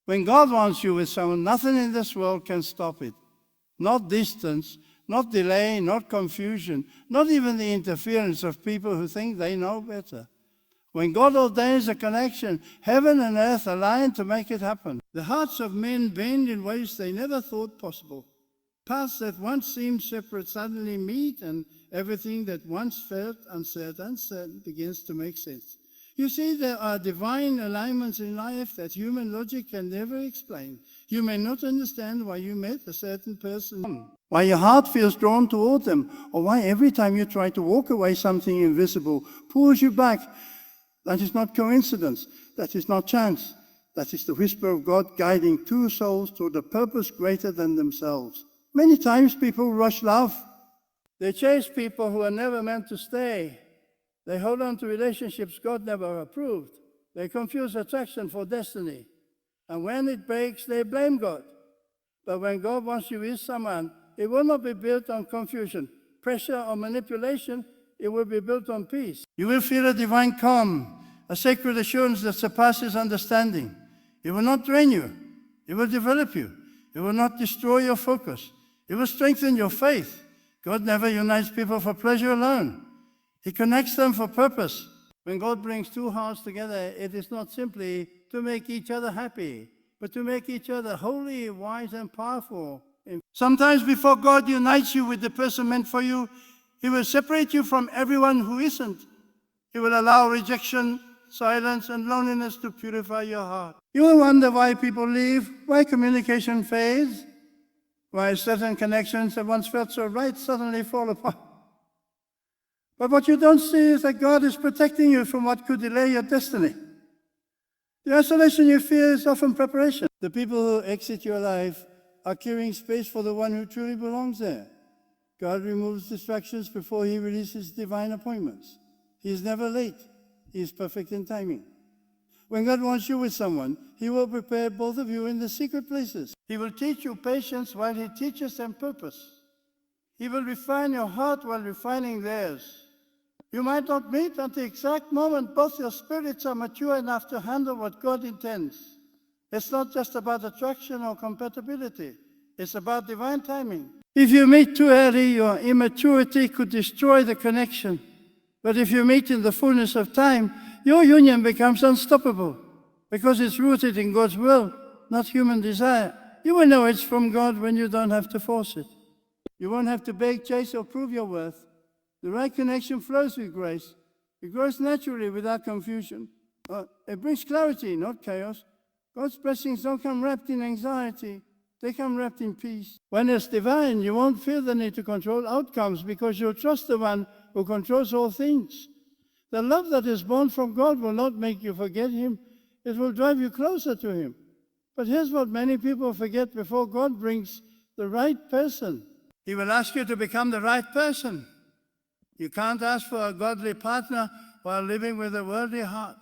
When God wants you with someone, nothing in this world can stop it. Not distance, not delay, not confusion, not even the interference of people who think they know better. When God ordains a connection, heaven and earth align to make it happen. The hearts of men bend in ways they never thought possible. Paths that once seemed separate suddenly meet, and everything that once felt uncertain begins to make sense. You see, there are divine alignments in life that human logic can never explain. You may not understand why you met a certain person, why your heart feels drawn toward them, or why every time you try to walk away, something invisible pulls you back. That is not coincidence. That is not chance. That is the whisper of God guiding two souls toward a purpose greater than themselves. Many times people rush love. They chase people who are never meant to stay. They hold on to relationships God never approved. They confuse attraction for destiny. And when it breaks, they blame God. But when God wants you with someone, it will not be built on confusion, pressure, or manipulation. It will be built on peace. You will feel a divine calm, a sacred assurance that surpasses understanding. It will not drain you. It will develop you. It will not destroy your focus. It will strengthen your faith. God never unites people for pleasure alone. He connects them for purpose. When God brings two hearts together, it is not simply to make each other happy, but to make each other holy, wise, and powerful. Sometimes before God unites you with the person meant for you, He will separate you from everyone who isn't. He will allow rejection, silence, and loneliness to purify your heart. You will wonder why people leave, why communication fades, why certain connections that once felt so right suddenly fall apart. But what you don't see is that God is protecting you from what could delay your destiny. The isolation you fear is often preparation. The people who exit your life are clearing space for the one who truly belongs there. God removes distractions before He releases divine appointments. He is never late. He is perfect in timing. When God wants you with someone, He will prepare both of you in the secret places. He will teach you patience while He teaches them purpose. He will refine your heart while refining theirs. You might not meet at the exact moment both your spirits are mature enough to handle what God intends. It's not just about attraction or compatibility. It's about divine timing. If you meet too early, your immaturity could destroy the connection. But if you meet in the fullness of time, your union becomes unstoppable because it's rooted in God's will, not human desire. You will know it's from God when you don't have to force it. You won't have to beg, chase, or prove your worth. The right connection flows with grace. It grows naturally without confusion. It brings clarity, not chaos. God's blessings don't come wrapped in anxiety. They come wrapped in peace. When it's divine, you won't feel the need to control outcomes because you'll trust the one who controls all things. The love that is born from God will not make you forget Him. It will drive you closer to Him. But here's what many people forget before God brings the right person. He will ask you to become the right person. You can't ask for a godly partner while living with a worldly heart.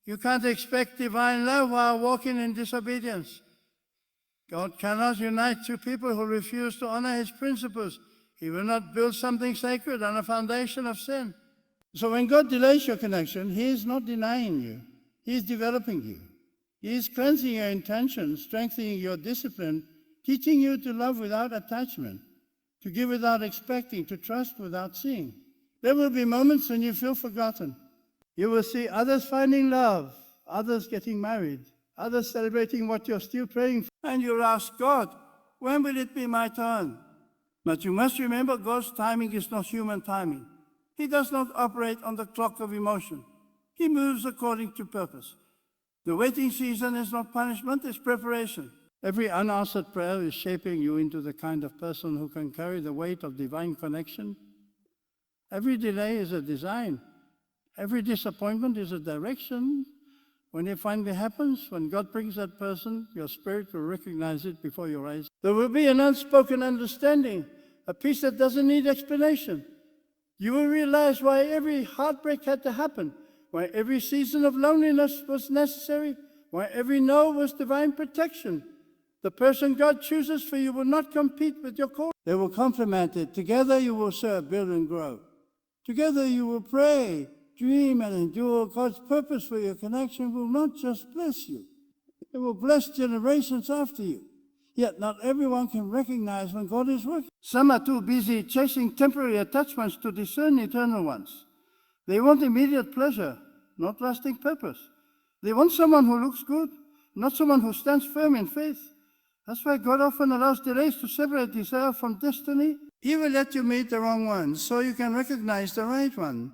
You can't expect divine love while walking in disobedience. God cannot unite two people who refuse to honor His principles. He will not build something sacred on a foundation of sin. So when God delays your connection, He is not denying you. He is developing you. He is cleansing your intentions, strengthening your discipline, teaching you to love without attachment, to give without expecting, to trust without seeing. There will be moments when you feel forgotten. You will see others finding love, others getting married, others celebrating what you're still praying for. And you'll ask God, when will it be my turn? But you must remember God's timing is not human timing. He does not operate on the clock of emotion. He moves according to purpose. The waiting season is not punishment, it's preparation. Every unanswered prayer is shaping you into the kind of person who can carry the weight of divine connection. Every delay is a design. Every disappointment is a direction. When it finally happens, when God brings that person, your spirit will recognize it before your eyes. There will be an unspoken understanding, a peace that doesn't need explanation. You will realize why every heartbreak had to happen, why every season of loneliness was necessary, why every no was divine protection. The person God chooses for you will not compete with your calling. They will complement it. Together you will serve, build, and grow. Together you will pray, dream, and endure. God's purpose for your connection will not just bless you. It will bless generations after you. Yet not everyone can recognize when God is working. Some are too busy chasing temporary attachments to discern eternal ones. They want immediate pleasure, not lasting purpose. They want someone who looks good, not someone who stands firm in faith. That's why God often allows delays to separate Himself from destiny. He will let you meet the wrong one so you can recognize the right one.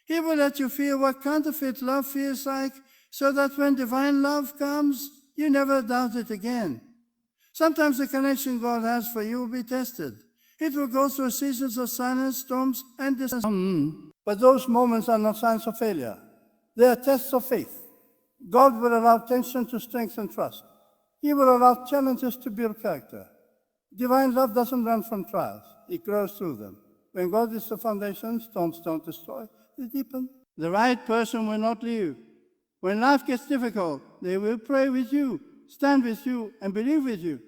He will let you feel what counterfeit love feels like so that when divine love comes, you never doubt it again. Sometimes the connection God has for you will be tested. It will go through seasons of silence, storms, and distance. But those moments are not signs of failure. They are tests of faith. God will allow tension to strengthen trust. He will allow challenges to build character. Divine love doesn't run from trials. It grows through them. When God is the foundation, storms don't destroy. They deepen. The right person will not leave. When life gets difficult, they will pray with you, stand with you, and believe with you.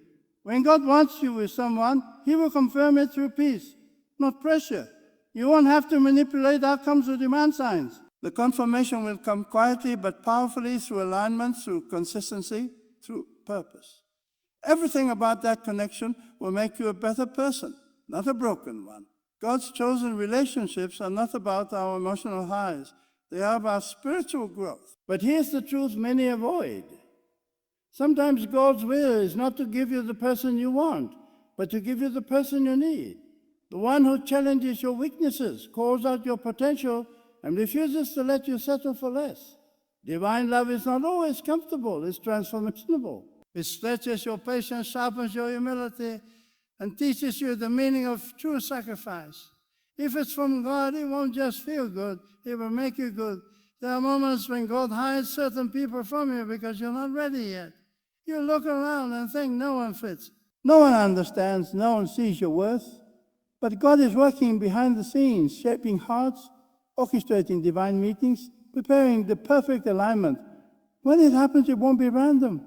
When God wants you with someone, He will confirm it through peace, not pressure. You won't have to manipulate outcomes or demand signs. The confirmation will come quietly but powerfully through alignment, through consistency, through purpose. Everything about that connection will make you a better person, not a broken one. God's chosen relationships are not about our emotional highs. They are about spiritual growth. But here's the truth many avoid. Sometimes God's will is not to give you the person you want, but to give you the person you need. The one who challenges your weaknesses, calls out your potential, and refuses to let you settle for less. Divine love is not always comfortable, it's transformational. It stretches your patience, sharpens your humility, and teaches you the meaning of true sacrifice. If it's from God, it won't just feel good, it will make you good. There are moments when God hides certain people from you because you're not ready yet. You look around and think no one fits. No one understands, no one sees your worth. But God is working behind the scenes, shaping hearts, orchestrating divine meetings, preparing the perfect alignment. When it happens, it won't be random.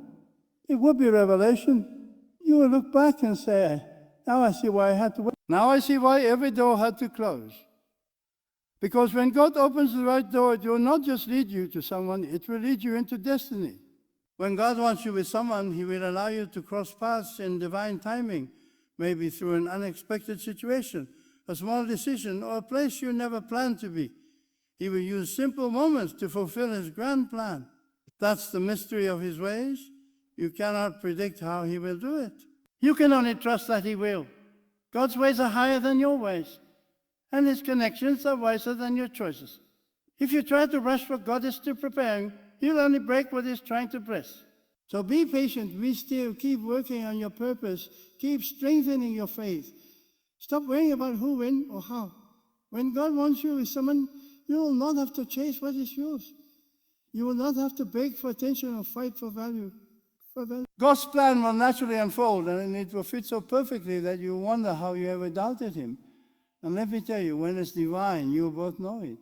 It will be revelation. You will look back and say, now I see why I had to wait. Now I see why every door had to close. Because when God opens the right door, it will not just lead you to someone, it will lead you into destiny. When God wants you with someone, He will allow you to cross paths in divine timing, maybe through an unexpected situation, a small decision, or a place you never planned to be. He will use simple moments to fulfill His grand plan. That's the mystery of His ways. You cannot predict how He will do it. You can only trust that He will. God's ways are higher than your ways, and His connections are wiser than your choices. If you try to rush what God is still preparing, you'll only break what He's trying to press. So be patient, be still, keep working on your purpose, keep strengthening your faith. Stop worrying about who, when, or how. When God wants you with someone, you will not have to chase what is yours. You will not have to beg for attention or fight for value. God's plan will naturally unfold, and it will fit so perfectly that you wonder how you ever doubted Him. And let me tell you, when it's divine, you will both know it.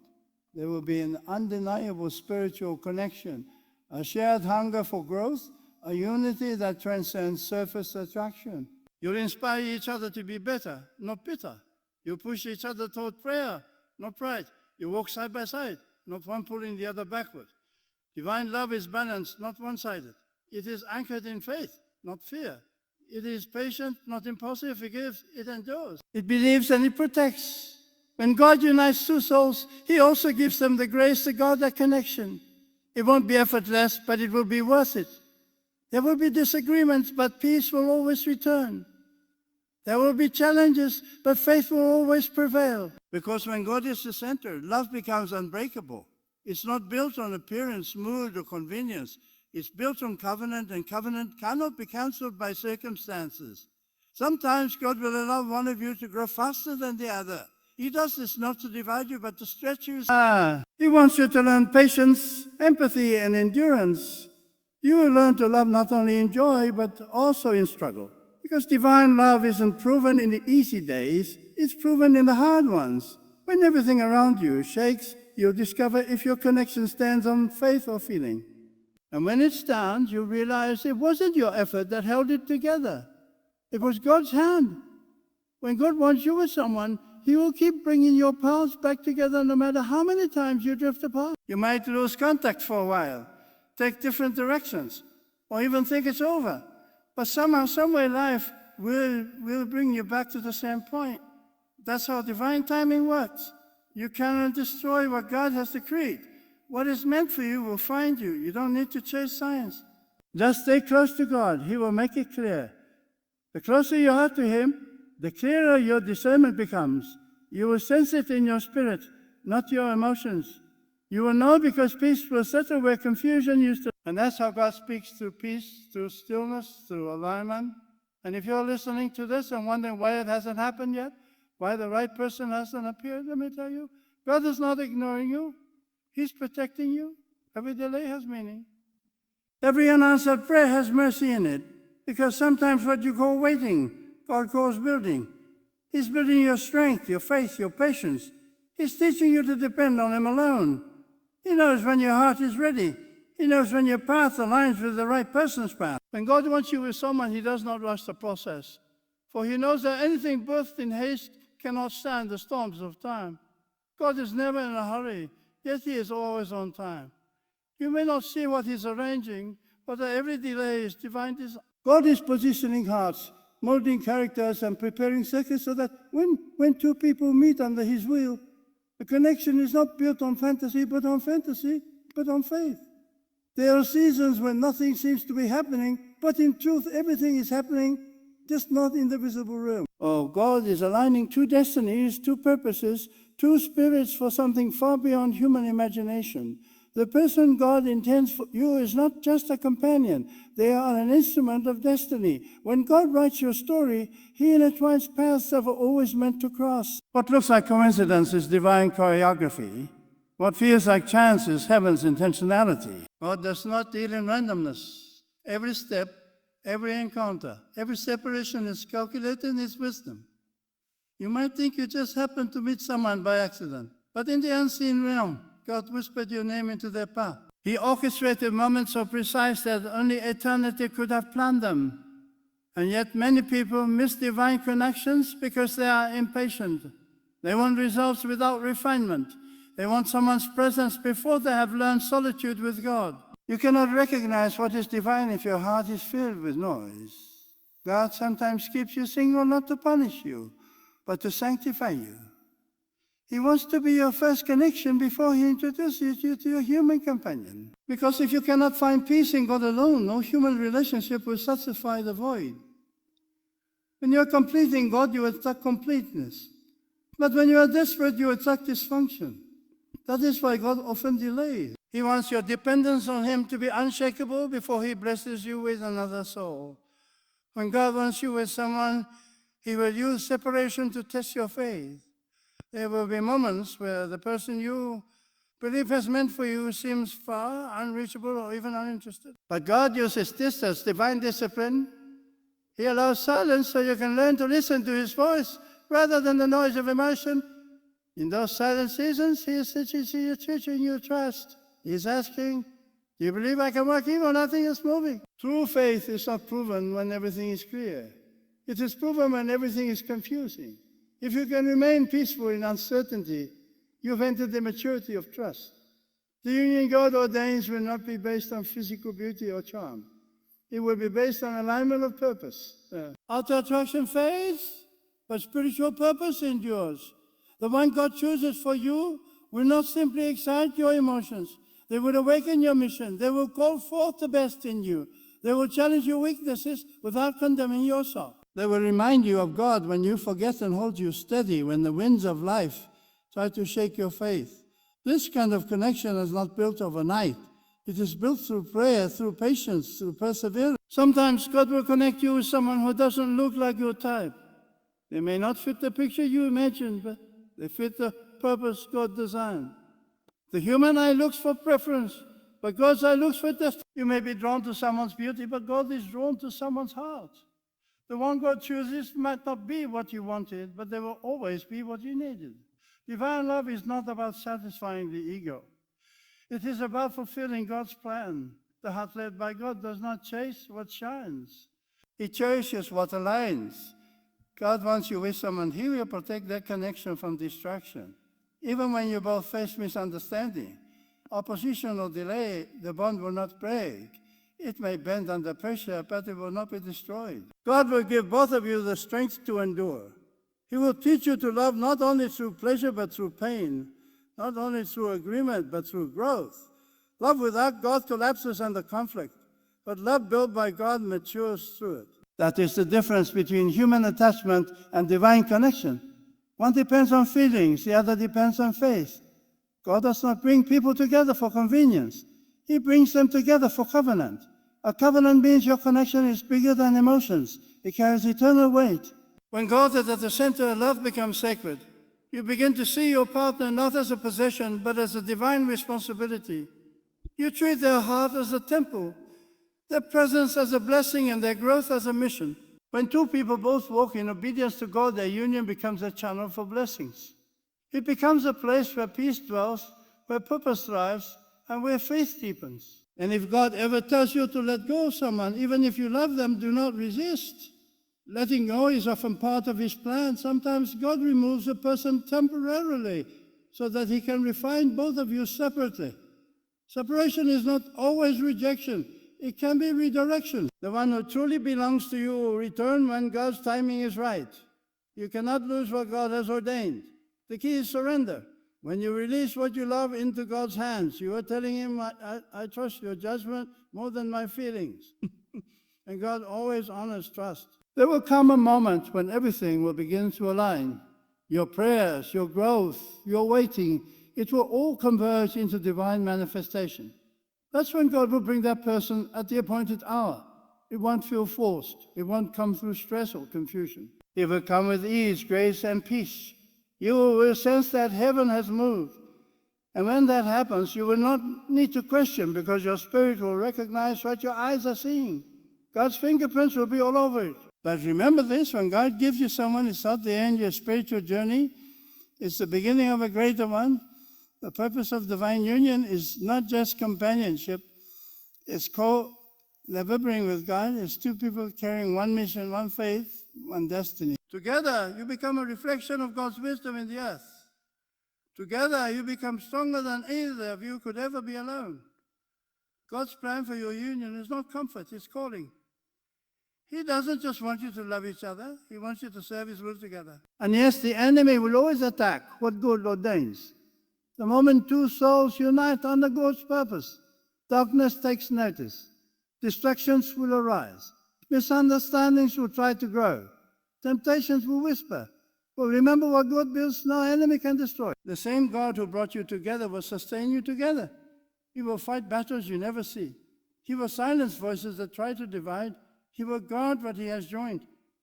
There will be an undeniable spiritual connection, a shared hunger for growth, a unity that transcends surface attraction. You'll inspire each other to be better, not bitter. You'll push each other toward prayer, not pride. You walk side by side, not one pulling the other backward. Divine love is balanced, not one-sided. It is anchored in faith, not fear. It is patient, not impulsive. It forgives, it endures. It believes and it protects. When God unites two souls, He also gives them the grace to guard that connection. It won't be effortless, but it will be worth it. There will be disagreements, but peace will always return. There will be challenges, but faith will always prevail. Because when God is the center, love becomes unbreakable. It's not built on appearance, mood, or convenience. It's built on covenant, and covenant cannot be cancelled by circumstances. Sometimes God will allow one of you to grow faster than the other. He does this not to divide you, but to stretch you. He wants you to learn patience, empathy, and endurance. You will learn to love not only in joy, but also in struggle. Because divine love isn't proven in the easy days, it's proven in the hard ones. When everything around you shakes, you'll discover if your connection stands on faith or feeling. And when it stands, you realize it wasn't your effort that held it together. It was God's hand. When God wants you with someone, He will keep bringing your paths back together no matter how many times you drift apart. You might lose contact for a while, take different directions, or even think it's over. But somehow, someway, life will bring you back to the same point. That's how divine timing works. You cannot destroy what God has decreed. What is meant for you will find you. You don't need to chase signs. Just stay close to God. He will make it clear. The closer you are to Him, the clearer your discernment becomes. You will sense it in your spirit, not your emotions. You will know because peace will settle where confusion used to. And that's how God speaks through peace, through stillness, through alignment. And if you're listening to this and wondering why it hasn't happened yet, why the right person hasn't appeared, let me tell you, God is not ignoring you. He's protecting you. Every delay has meaning. Every unanswered prayer has mercy in it, because sometimes what you call waiting, God calls building. He's building your strength, your faith, your patience. He's teaching you to depend on Him alone. He knows when your heart is ready. He knows when your path aligns with the right person's path. When God wants you with someone, He does not rush the process. For He knows that anything birthed in haste cannot stand the storms of time. God is never in a hurry, yet He is always on time. You may not see what He's arranging, but every delay is divine design. God is positioning hearts, molding characters, and preparing circuits so that when two people meet under His will, the connection is not built on fantasy, but on faith. There are seasons when nothing seems to be happening, but in truth, everything is happening, just not in the visible room. Oh, God is aligning two destinies, two purposes, two spirits for something far beyond human imagination. The person God intends for you is not just a companion. They are an instrument of destiny. When God writes your story, He intertwines paths that were always meant to cross. What looks like coincidence is divine choreography. What feels like chance is heaven's intentionality. God does not deal in randomness. Every step, every encounter, every separation is calculated in His wisdom. You might think you just happened to meet someone by accident, but in the unseen realm, God whispered your name into their path. He orchestrated moments so precise that only eternity could have planned them. And yet many people miss divine connections because they are impatient. They want results without refinement. They want someone's presence before they have learned solitude with God. You cannot recognize what is divine if your heart is filled with noise. God sometimes keeps you single not to punish you, but to sanctify you. He wants to be your first connection before He introduces you to your human companion. Because if you cannot find peace in God alone, no human relationship will satisfy the void. When you are complete in God, you attract completeness. But when you are desperate, you attract dysfunction. That is why God often delays. He wants your dependence on Him to be unshakable before He blesses you with another soul. When God wants you with someone, He will use separation to test your faith. There will be moments where the person you believe has meant for you seems far, unreachable, or even uninterested. But God uses this as divine discipline. He allows silence so you can learn to listen to His voice rather than the noise of emotion. In those silent seasons, He is teaching you trust. He is asking, do you believe I can work even when nothing is moving? True faith is not proven when everything is clear. It is proven when everything is confusing. If you can remain peaceful in uncertainty, you've entered the maturity of trust. The union God ordains will not be based on physical beauty or charm. It will be based on alignment of purpose. Outer attraction fades, but spiritual purpose endures. The one God chooses for you will not simply excite your emotions. They will awaken your mission. They will call forth the best in you. They will challenge your weaknesses without condemning yourself. They will remind you of God when you forget and hold you steady when the winds of life try to shake your faith. This kind of connection is not built overnight. It is built through prayer, through patience, through perseverance. Sometimes God will connect you with someone who doesn't look like your type. They may not fit the picture you imagined, but they fit the purpose God designed. The human eye looks for preference, but God's eye looks for destiny. You may be drawn to someone's beauty, but God is drawn to someone's heart. The one God chooses might not be what you wanted, but they will always be what you needed. Divine love is not about satisfying the ego. It is about fulfilling God's plan. The heart led by God does not chase what shines. It cherishes what aligns. God wants you with someone. He will protect that connection from distraction. Even when you both face misunderstanding, opposition or delay, the bond will not break. It may bend under pressure, but it will not be destroyed. God will give both of you the strength to endure. He will teach you to love not only through pleasure, but through pain, not only through agreement, but through growth. Love without God collapses under conflict, but love built by God matures through it. That is the difference between human attachment and divine connection. One depends on feelings, the other depends on faith. God does not bring people together for convenience. He brings them together for covenant. A covenant means your connection is bigger than emotions. It carries eternal weight. When God is at the center, love becomes sacred. You begin to see your partner not as a possession, but as a divine responsibility. You treat their heart as a temple, their presence as a blessing, and their growth as a mission. When two people both walk in obedience to God, their union becomes a channel for blessings. It becomes a place where peace dwells, where purpose thrives, and where faith deepens. And if God ever tells you to let go of someone, even if you love them, do not resist. Letting go is often part of His plan. Sometimes God removes a person temporarily so that He can refine both of you separately. Separation is not always rejection. It can be redirection. The one who truly belongs to you will return when God's timing is right. You cannot lose what God has ordained. The key is surrender. When you release what you love into God's hands, you are telling Him, I trust your judgment more than my feelings. And God always honors trust. There will come a moment when everything will begin to align. Your prayers, your growth, your waiting, it will all converge into divine manifestation. That's when God will bring that person at the appointed hour. It won't feel forced. It won't come through stress or confusion. It will come with ease, grace, and peace. You will sense that heaven has moved. And when that happens, you will not need to question because your spirit will recognize what your eyes are seeing. God's fingerprints will be all over it. But remember this, when God gives you someone, it's not the end of your spiritual journey. It's the beginning of a greater one. The purpose of divine union is not just companionship. It's co-laboring with God. It's two people carrying one mission, one faith, one destiny. Together, you become a reflection of God's wisdom in the earth. Together, you become stronger than either of you could ever be alone. God's plan for your union is not comfort, it's calling. He doesn't just want you to love each other. He wants you to serve His will together. And yes, the enemy will always attack what God ordains. The moment two souls unite under God's purpose, darkness takes notice. Distractions will arise. Misunderstandings will try to grow. Temptations will whisper. But remember, what God builds, no enemy can destroy. The same God who brought you together will sustain you together. He will fight battles you never see. He will silence voices that try to divide. He will guard what He has joined.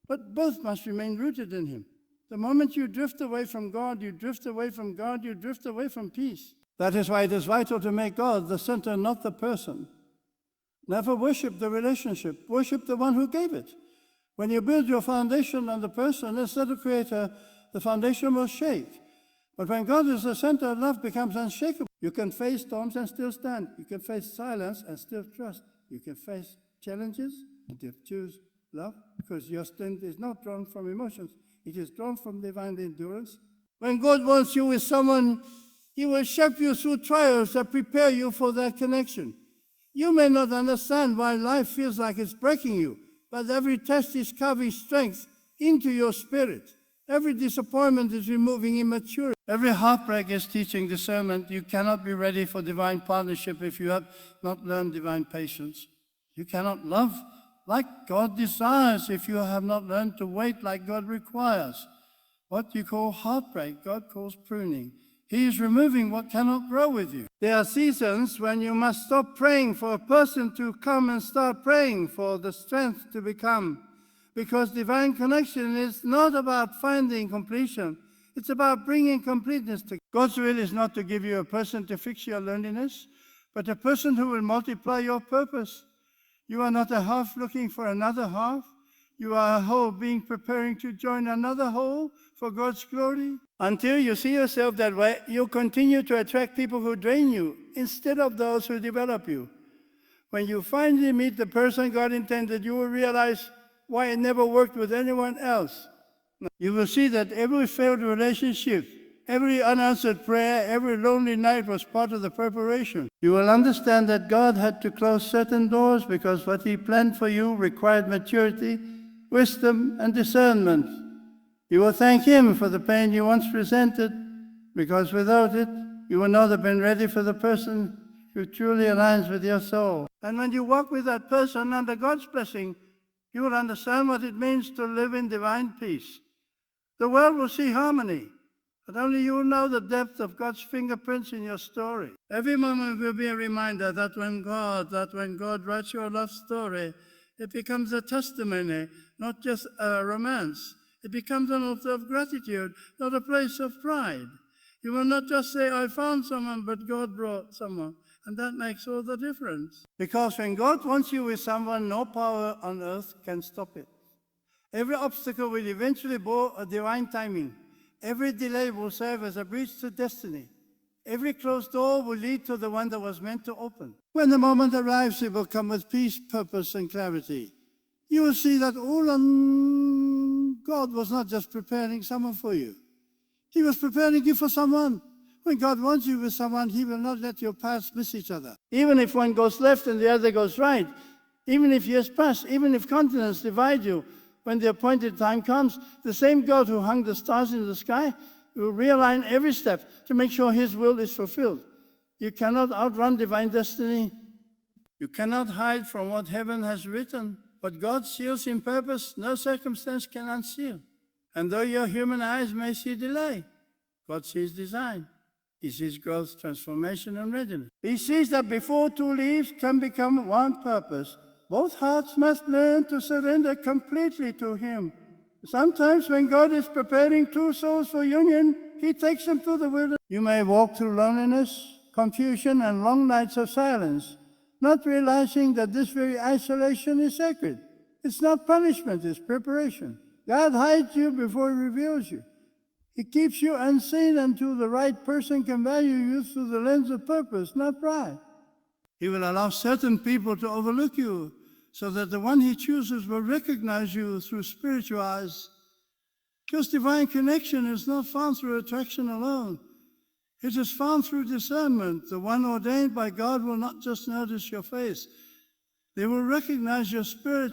But both must remain rooted in Him. The moment you drift away from God, you drift away from God, you drift away from peace. That is why it is vital to make God the center, not the person. Never worship the relationship. Worship the one who gave it. When you build your foundation on the person instead of Creator, the foundation will shake. But when God is the center, love becomes unshakable. You can face storms and still stand. You can face silence and still trust. You can face challenges and still choose love, because your strength is not drawn from emotions. It is drawn from divine endurance. When God wants you with someone, He will shape you through trials that prepare you for that connection. You may not understand why life feels like it's breaking you, but every test is carving strength into your spirit. Every disappointment is removing immaturity. Every heartbreak is teaching discernment. You cannot be ready for divine partnership if you have not learned divine patience. You cannot love like God desires if you have not learned to wait like God requires. What you call heartbreak, God calls pruning. He is removing what cannot grow with you. There are seasons when you must stop praying for a person to come and start praying for the strength to become. Because divine connection is not about finding completion. It's about bringing completeness to God's will is not to give you a person to fix your loneliness, but a person who will multiply your purpose. You are not a half looking for another half. You are a whole being preparing to join another whole for God's glory. Until you see yourself that way, you'll continue to attract people who drain you instead of those who develop you. When you finally meet the person God intended, you will realize why it never worked with anyone else. You will see that every failed relationship Every unanswered prayer, every lonely night was part of the preparation. You will understand that God had to close certain doors because what He planned for you required maturity, wisdom, and discernment. You will thank Him for the pain you once resented, because without it, you would not have been ready for the person who truly aligns with your soul. And when you walk with that person under God's blessing, you will understand what it means to live in divine peace. The world will see harmony, but only you will know the depth of God's fingerprints in your story. Every moment will be a reminder that when God writes your love story, it becomes a testimony, not just a romance. It becomes an altar of gratitude, not a place of pride. You will not just say, I found someone, but God brought someone. And that makes all the difference. Because when God wants you with someone, no power on earth can stop it. Every obstacle will eventually bear a divine timing. Every delay will serve as a bridge to destiny. Every closed door will lead to the one that was meant to open. When the moment arrives, it will come with peace, purpose, and clarity. You will see that all along, God was not just preparing someone for you. He was preparing you for someone. When God wants you with someone, He will not let your paths miss each other. Even if one goes left and the other goes right, even if years pass, even if continents divide you, when the appointed time comes, the same God who hung the stars in the sky will realign every step to make sure His will is fulfilled. You cannot outrun divine destiny. You cannot hide from what heaven has written. What God seals in purpose, no circumstance can unseal. And though your human eyes may see delay, God sees design. He sees growth, transformation, and readiness. He sees that before two leaves can become one purpose, both hearts must learn to surrender completely to Him. Sometimes when God is preparing two souls for union, He takes them to the wilderness. You may walk through loneliness, confusion, and long nights of silence, not realizing that this very isolation is sacred. It's not punishment, it's preparation. God hides you before He reveals you. He keeps you unseen until the right person can value you through the lens of purpose, not pride. He will allow certain people to overlook you so that the one He chooses will recognize you through spiritual eyes. Because divine connection is not found through attraction alone. It is found through discernment. The one ordained by God will not just notice your face. They will recognize your spirit.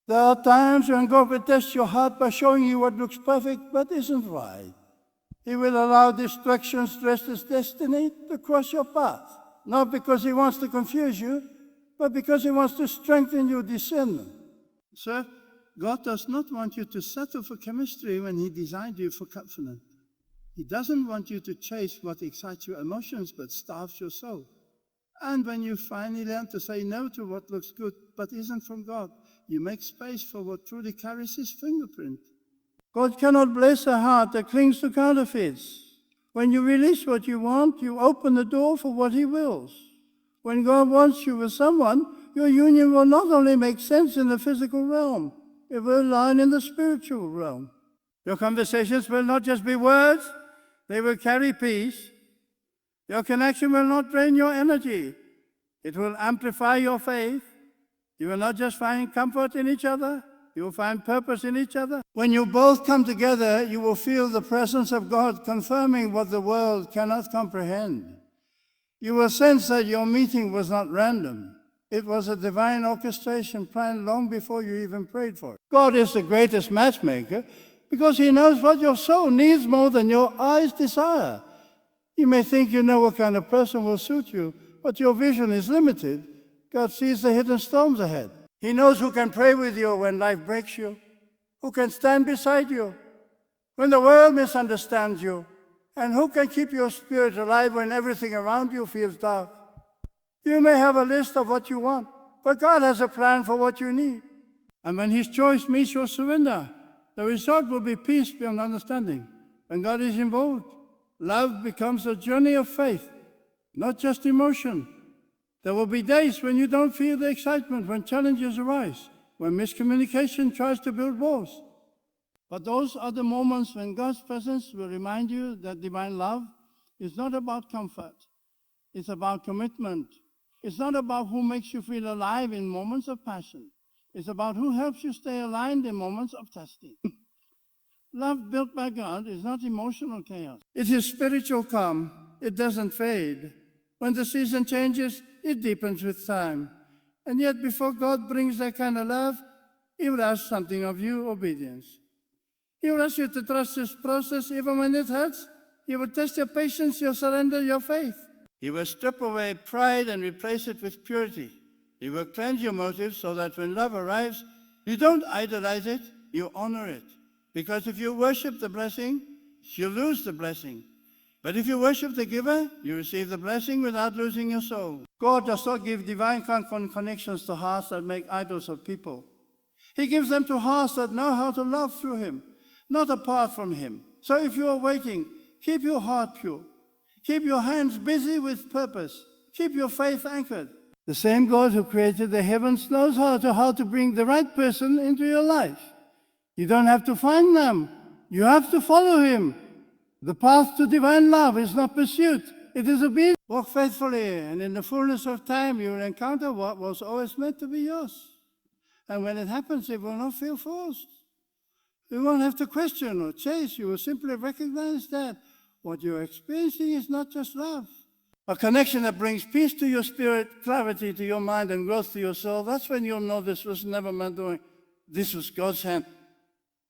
There are times when God will test your heart by showing you what looks perfect but isn't right. He will allow distractions dressed as destiny to cross your path. Not because He wants to confuse you, but because He wants to strengthen your discernment. Sir, God does not want you to settle for chemistry when He designed you for covenant. He doesn't want you to chase what excites your emotions but starves your soul. And when you finally learn to say no to what looks good but isn't from God, you make space for what truly carries His fingerprint. God cannot bless a heart that clings to counterfeits. When you release what you want, you open the door for what He wills. When God wants you with someone, your union will not only make sense in the physical realm, it will align in the spiritual realm. Your conversations will not just be words, they will carry peace. Your connection will not drain your energy. It will amplify your faith. You will not just find comfort in each other, you will find purpose in each other. When you both come together, you will feel the presence of God confirming what the world cannot comprehend. You will sense that your meeting was not random. It was a divine orchestration planned long before you even prayed for it. God is the greatest matchmaker because He knows what your soul needs more than your eyes desire. You may think you know what kind of person will suit you, but your vision is limited. God sees the hidden storms ahead. He knows who can pray with you when life breaks you, who can stand beside you when the world misunderstands you, and who can keep your spirit alive when everything around you feels dark. You may have a list of what you want, but God has a plan for what you need. And when His choice meets your surrender, the result will be peace beyond understanding. When God is involved, love becomes a journey of faith, not just emotion. There will be days when you don't feel the excitement, when challenges arise, when miscommunication tries to build walls. But those are the moments when God's presence will remind you that divine love is not about comfort. It's about commitment. It's not about who makes you feel alive in moments of passion. It's about who helps you stay aligned in moments of testing. Love built by God is not emotional chaos. It is spiritual calm. It doesn't fade. When the season changes, it deepens with time. And yet before God brings that kind of love, He will ask something of you, obedience. He will ask you to trust His process even when it hurts. He will test your patience, your surrender, your faith. He will strip away pride and replace it with purity. He will cleanse your motives so that when love arrives, you don't idolize it, you honor it. Because if you worship the blessing, you lose the blessing. But if you worship the giver, you receive the blessing without losing your soul. God does not give divine connections to hearts that make idols of people. He gives them to hearts that know how to love through Him, not apart from Him. So if you are waiting, keep your heart pure. Keep your hands busy with purpose. Keep your faith anchored. The same God who created the heavens knows how to bring the right person into your life. You don't have to find them. You have to follow Him. The path to divine love is not pursuit. It is obedience. Walk faithfully, and in the fullness of time you will encounter what was always meant to be yours. And when it happens, it will not feel forced. You won't have to question or chase. You will simply recognize that what you're experiencing is not just love. A connection that brings peace to your spirit, clarity to your mind, and growth to your soul. That's when you'll know this was never my doing. This was God's hand.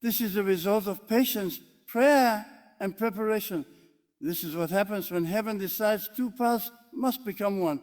This is the result of patience, prayer, and preparation. This is what happens when heaven decides two paths must become one.